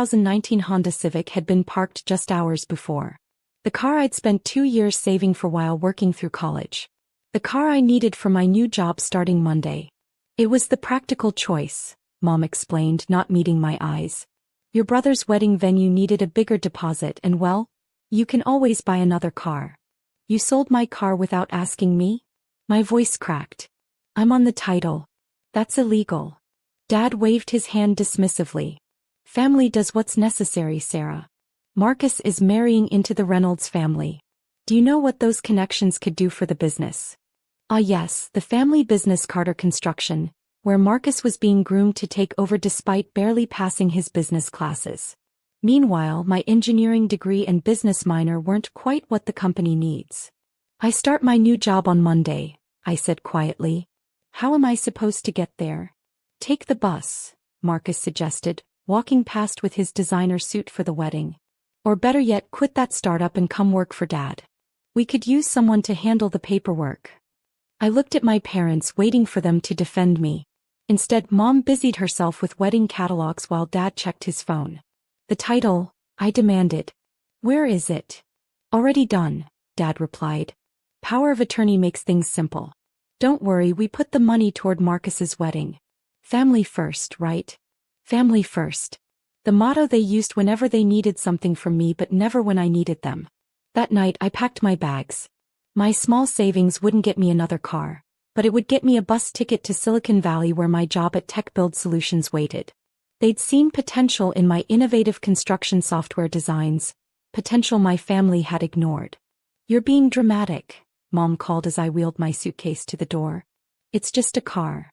2019 Honda Civic had been parked just hours before. The car I'd spent 2 years saving for while working through college. The car I needed for my new job starting Monday. It was the practical choice, Mom explained, not meeting my eyes. Your brother's wedding venue needed a bigger deposit and well, you can always buy another car. You sold my car without asking me? My voice cracked. I'm on the title. That's illegal. Dad waved his hand dismissively. Family does what's necessary, Sarah. Marcus is marrying into the Reynolds family. Do you know what those connections could do for the business? Ah yes, the family business Carter Construction, where Marcus was being groomed to take over despite barely passing his business classes. Meanwhile, my engineering degree and business minor weren't quite what the company needs. I start my new job on Monday, I said quietly. How am I supposed to get there? Take the bus, Marcus suggested, walking past with his designer suit for the wedding. Or better yet, quit that startup and come work for Dad. We could use someone to handle the paperwork. I looked at my parents, waiting for them to defend me. Instead, Mom busied herself with wedding catalogs while Dad checked his phone. The title, I demanded. Where is it? Already done, Dad replied. Power of attorney makes things simple. Don't worry, we put the money toward Marcus's wedding. Family first, right? Family first. The motto they used whenever they needed something from me but never when I needed them. That night I packed my bags. My small savings wouldn't get me another car, but it would get me a bus ticket to Silicon Valley where my job at Tech Build Solutions waited. They'd seen potential in my innovative construction software designs, potential my family had ignored. You're being dramatic, Mom called as I wheeled my suitcase to the door. It's just a car.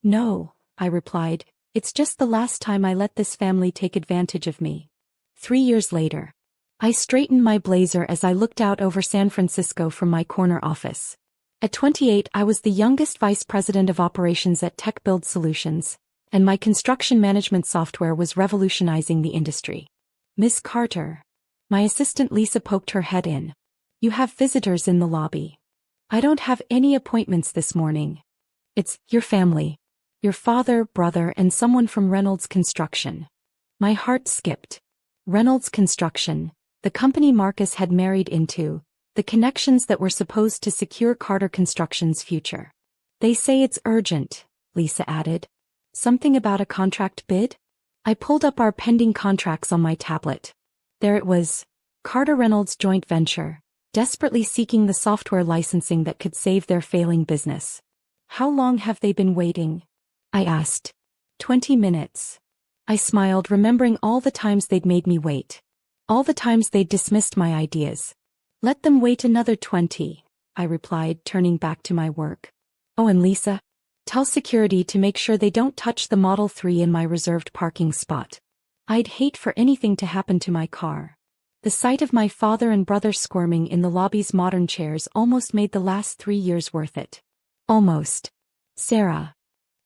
No, I replied. It's just the last time I let this family take advantage of me. 3 years later. I straightened my blazer as I looked out over San Francisco from my corner office. At 28, I was the youngest vice president of operations at Tech Build Solutions, and my construction management software was revolutionizing the industry. Miss Carter. My assistant Lisa poked her head in. You have visitors in the lobby. I don't have any appointments this morning. It's your family. Your father, brother, and someone from Reynolds Construction. My heart skipped. Reynolds Construction, the company Marcus had married into, the connections that were supposed to secure Carter Construction's future. They say it's urgent, Lisa added. Something about a contract bid? I pulled up our pending contracts on my tablet. There it was. Carter Reynolds joint venture, desperately seeking the software licensing that could save their failing business. How long have they been waiting? I asked. 20 minutes. I smiled, remembering all the times they'd made me wait. All the times they'd dismissed my ideas. Let them wait another 20, I replied, turning back to my work. Oh, and Lisa, tell security to make sure they don't touch the Model 3 in my reserved parking spot. I'd hate for anything to happen to my car. The sight of my father and brother squirming in the lobby's modern chairs almost made the last 3 years worth it. Almost. Sarah.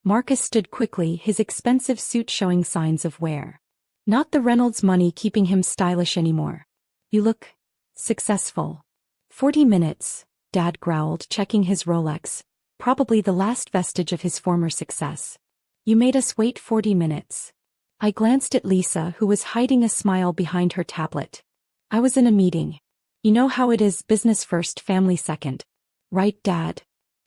Marcus stood quickly, his expensive suit showing signs of wear. Not the Reynolds money keeping him stylish anymore. You look successful. 40 minutes, Dad growled, checking his Rolex, probably the last vestige of his former success. You made us wait 40 minutes. I glanced at Lisa, who was hiding a smile behind her tablet. I was in a meeting. You know how it is, business first, family second. Right, Dad?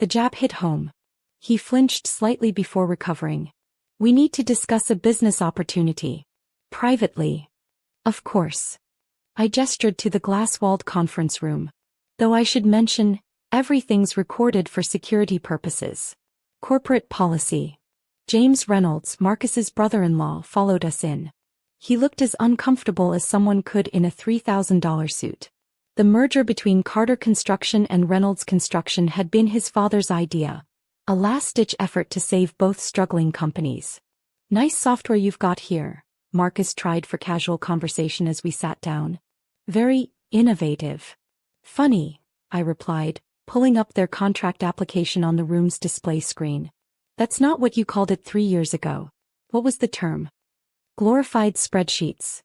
The jab hit home. He flinched slightly before recovering. We need to discuss a business opportunity. Privately. Of course. I gestured to the glass-walled conference room. Though I should mention, everything's recorded for security purposes. Corporate policy. James Reynolds, Marcus's brother-in-law, followed us in. He looked as uncomfortable as someone could in a $3,000 suit. The merger between Carter Construction and Reynolds Construction had been his father's idea. A last-ditch effort to save both struggling companies. Nice software you've got here, Marcus tried for casual conversation as we sat down. Very innovative. Funny, I replied, pulling up their contract application on the room's display screen. That's not what you called it 3 years ago. What was the term? Glorified spreadsheets.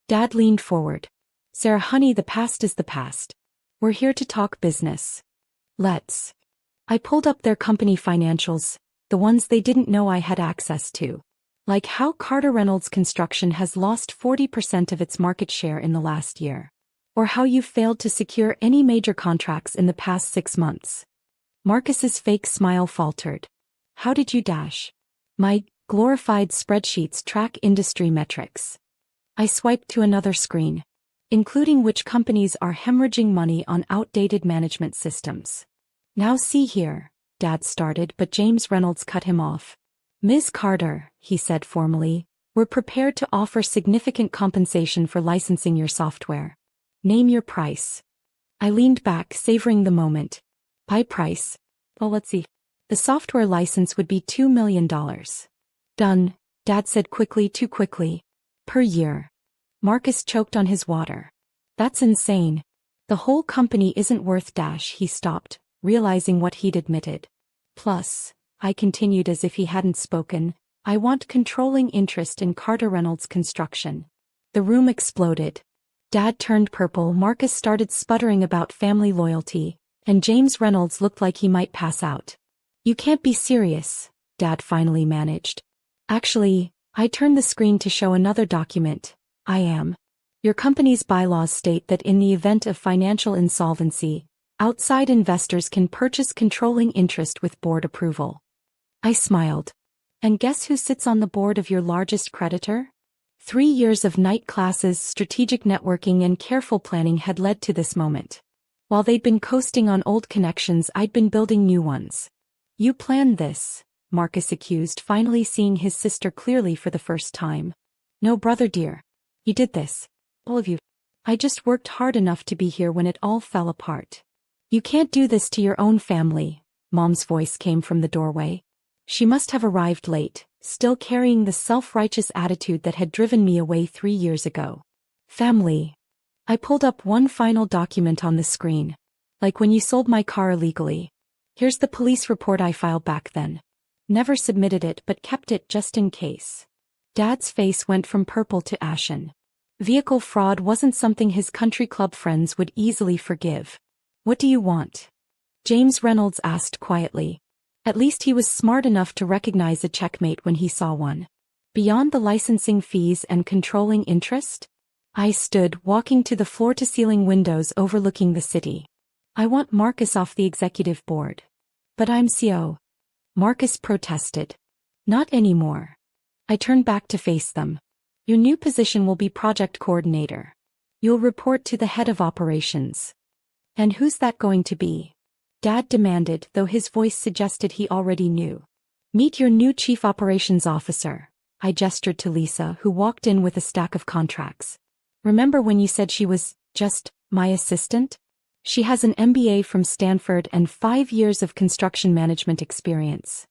Dad leaned forward. Sarah, honey, the past is the past. We're here to talk business. Let's. I pulled up their company financials, the ones they didn't know I had access to. Like how Carter Reynolds Construction has lost 40% of its market share in the last year. Or how you failed to secure any major contracts in the past 6 months. Marcus's fake smile faltered. How did you dash? My glorified spreadsheets track industry metrics. I swiped to another screen, including which companies are hemorrhaging money on outdated management systems. Now see here, Dad started, but James Reynolds cut him off. Ms. Carter, he said formally, we're prepared to offer significant compensation for licensing your software. Name your price. I leaned back, savoring the moment. High price. Well, let's see. The software license would be $2 million. Done, Dad said quickly, too quickly. Per year. Marcus choked on his water. That's insane. The whole company isn't worth dash. He stopped, realizing what he'd admitted. Plus, I continued as if he hadn't spoken, I want controlling interest in Carter Reynolds Construction. The room exploded. Dad turned purple, Marcus started sputtering about family loyalty, and James Reynolds looked like he might pass out. You can't be serious, Dad finally managed. Actually, I turned the screen to show another document. I am. Your company's bylaws state that in the event of financial insolvency, outside investors can purchase controlling interest with board approval. I smiled. And guess who sits on the board of your largest creditor? 3 years of night classes, strategic networking, and careful planning had led to this moment. While they'd been coasting on old connections, I'd been building new ones. You planned this, Marcus accused, finally seeing his sister clearly for the first time. No, brother dear. You did this. All of you. I just worked hard enough to be here when it all fell apart. You can't do this to your own family, Mom's voice came from the doorway. She must have arrived late, still carrying the self-righteous attitude that had driven me away 3 years ago. Family. I pulled up one final document on the screen. Like when you sold my car illegally. Here's the police report I filed back then. Never submitted it but kept it just in case. Dad's face went from purple to ashen. Vehicle fraud wasn't something his country club friends would easily forgive. What do you want? James Reynolds asked quietly. At least he was smart enough to recognize a checkmate when he saw one. Beyond the licensing fees and controlling interest? I stood, walking to the floor-to-ceiling windows overlooking the city. I want Marcus off the executive board. But I'm CO. Marcus protested. Not anymore. I turned back to face them. Your new position will be project coordinator. You'll report to the head of operations. And who's that going to be? Dad demanded, though his voice suggested he already knew. Meet your new chief operations officer. I gestured to Lisa, who walked in with a stack of contracts. Remember when you said she was just my assistant? She has an MBA from Stanford and 5 years of construction management experience.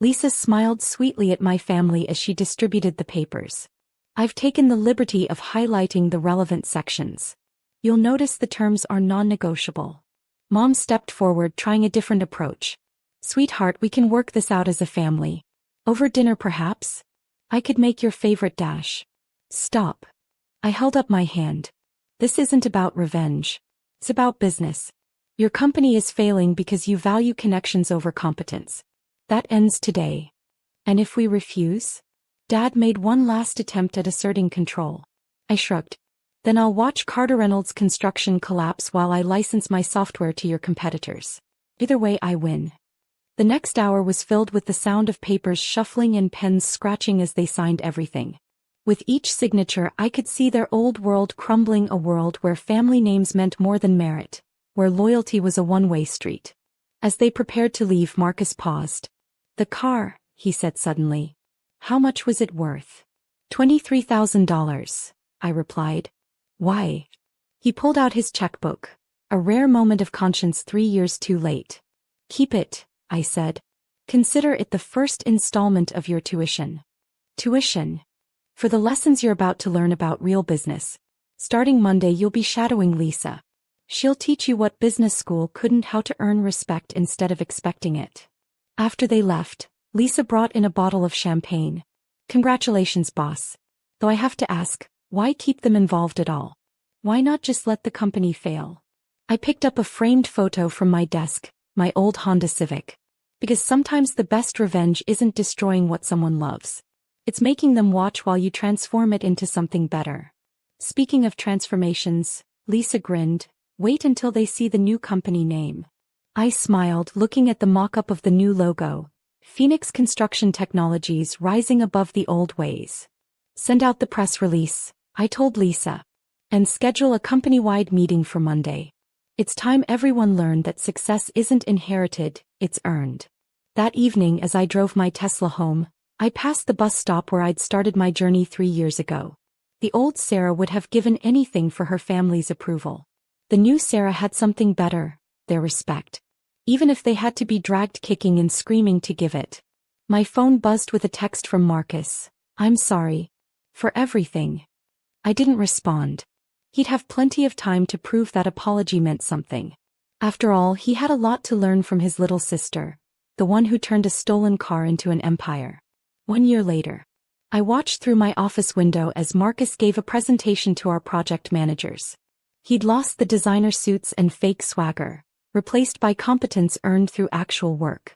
Lisa smiled sweetly at my family as she distributed the papers. I've taken the liberty of highlighting the relevant sections. You'll notice the terms are non-negotiable. Mom stepped forward, trying a different approach. Sweetheart, we can work this out as a family. Over dinner perhaps? I could make your favorite dash. Stop. I held up my hand. This isn't about revenge. It's about business. Your company is failing because you value connections over competence. That ends today. And if we refuse? Dad made one last attempt at asserting control. I shrugged. Then I'll watch Carter Reynolds Construction collapse while I license my software to your competitors. Either way, I win. The next hour was filled with the sound of papers shuffling and pens scratching as they signed everything. With each signature, I could see their old world crumbling, a world where family names meant more than merit, where loyalty was a one-way street. As they prepared to leave, Marcus paused. The car, he said suddenly. How much was it worth? $23,000, I replied. Why? He pulled out his checkbook, a rare moment of conscience 3 years too late. Keep it, I said. Consider it the first installment of your tuition. Tuition? For the lessons you're about to learn about real business. Starting Monday, you'll be shadowing Lisa. She'll teach you what business school couldn't, how to earn respect instead of expecting it. After they left, Lisa brought in a bottle of champagne. Congratulations, boss. Though I have to ask, why keep them involved at all? Why not just let the company fail? I picked up a framed photo from my desk, my old Honda Civic. Because sometimes the best revenge isn't destroying what someone loves. It's making them watch while you transform it into something better. Speaking of transformations, Lisa grinned. Wait until they see the new company name. I smiled, looking at the mock-up of the new logo. Phoenix Construction Technologies rising above the old ways. Send out the press release, I told Lisa. And schedule a company-wide meeting for Monday. It's time everyone learned that success isn't inherited, it's earned. That evening as I drove my Tesla home, I passed the bus stop where I'd started my journey 3 years ago. The old Sarah would have given anything for her family's approval. The new Sarah had something better, their respect. Even if they had to be dragged kicking and screaming to give it. My phone buzzed with a text from Marcus. I'm sorry. For everything. I didn't respond. He'd have plenty of time to prove that apology meant something. After all, he had a lot to learn from his little sister, the one who turned a stolen car into an empire. 1 year later. I watched through my office window as Marcus gave a presentation to our project managers. He'd lost the designer suits and fake swagger, replaced by competence earned through actual work.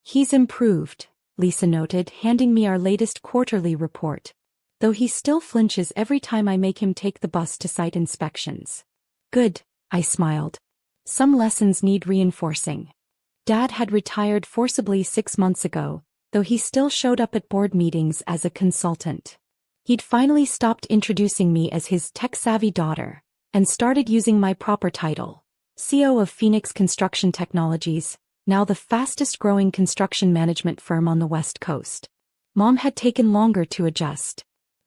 He's improved, Lisa noted, handing me our latest quarterly report. Though he still flinches every time I make him take the bus to site inspections. Good, I smiled. Some lessons need reinforcing. Dad had retired forcibly 6 months ago, though he still showed up at board meetings as a consultant. He'd finally stopped introducing me as his tech-savvy daughter, and started using my proper title, CEO of Phoenix Construction Technologies, now the fastest-growing construction management firm on the West Coast. Mom had taken longer to adjust.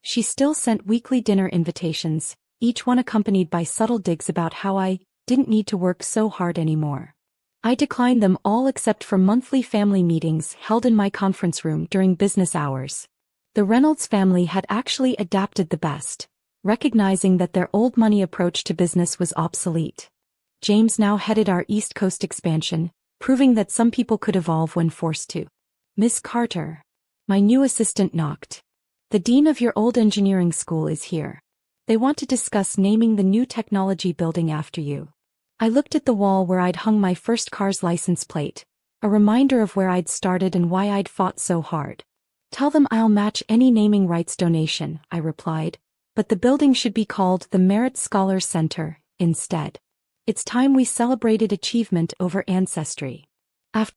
She still sent weekly dinner invitations, each one accompanied by subtle digs about how I didn't need to work so hard anymore. I declined them all except for monthly family meetings held in my conference room during business hours. The Reynolds family had actually adapted the best, recognizing that their old money approach to business was obsolete. James now headed our East Coast expansion, proving that some people could evolve when forced to. Miss Carter. My new assistant knocked. The dean of your old engineering school is here. They want to discuss naming the new technology building after you. I looked at the wall where I'd hung my first car's license plate, a reminder of where I'd started and why I'd fought so hard. Tell them I'll match any naming rights donation, I replied, but the building should be called the Merit Scholars Center, instead. It's time we celebrated achievement over ancestry. After